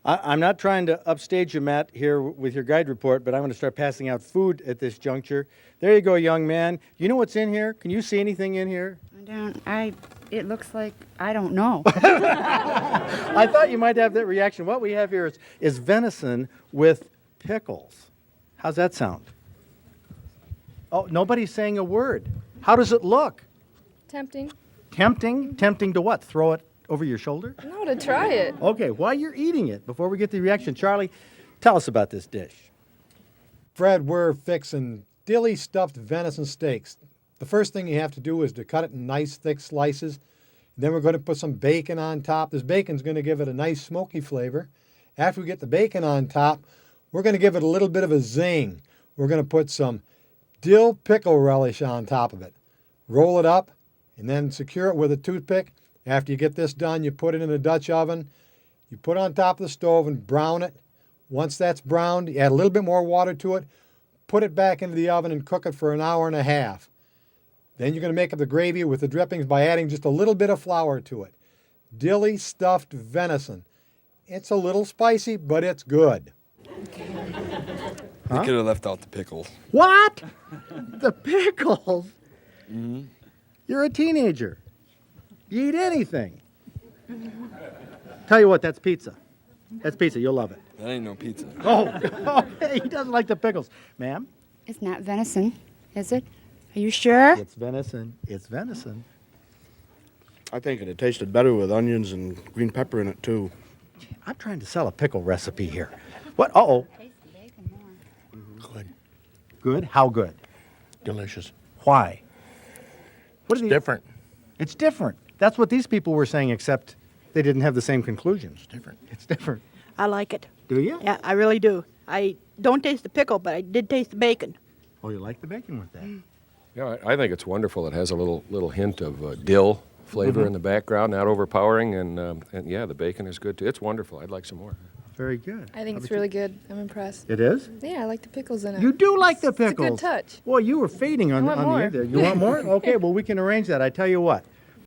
I'm not trying to upstage you, Matt, here with your guide report, but I'm going to start passing out food at this juncture. There you go, young man. You know what's in here? Can you see anything in here? It looks like, I don't know. I thought you might have that reaction. What we have here is venison with pickles. How's that sound? Oh, nobody's saying a word. How does it look? Tempting. Tempting? Tempting to what? Throw it over your shoulder? No, to try it. Okay, while you're eating it, before we get the reaction, Charlie, tell us about this dish. Fred, we're fixing Dilly stuffed venison steaks. The first thing you have to do is to cut it in nice thick slices. Then we're going to put some bacon on top. This bacon's going to give it a nice smoky flavor. After we get the bacon on top, we're going to give it a little bit of a zing. We're going to put some dill pickle relish on top of it. Roll it up and then secure it with a toothpick. After you get this done, you put it in a Dutch oven. You put it on top of the stove and brown it. Once that's browned, you add a little bit more water to it. Put it back into the oven and cook it for an hour and a half. Then you're going to make up the gravy with the drippings by adding just a little bit of flour to it. Dilly stuffed venison. It's a little spicy, but it's good. They could have left out the pickles. What? The pickles? Mm-hmm. You're a teenager. You eat anything. Tell you what, that's pizza. That's pizza. You'll love it. That ain't no pizza. Oh, okay. He doesn't like the pickles. Ma'am? It's not venison, is it? Are you sure? It's venison. It's venison. I think it tasted better with onions and green pepper in it, too. I'm trying to sell a pickle recipe here. What? Uh-oh. Taste the bacon more. Good. Good? How good? Delicious. Why? What It's different. It's different. That's what these people were saying, except they didn't have the same conclusions. It's different. It's different. I like it. Do you? Yeah, I really do. I don't taste the pickle, but I did taste the bacon. Oh, you like the bacon with that? Yeah, I think it's wonderful. It has a little hint of dill flavor in the background, not overpowering, and yeah, the bacon is good too. It's wonderful. I'd like some more. Very good. I think it's really good. I'm impressed. It is? Yeah, I like the pickles in it. You do like the It's a pickles. good touch. Boy, you were fading on I want the more. end there. You want more? Okay, well, we can arrange that. I tell you what.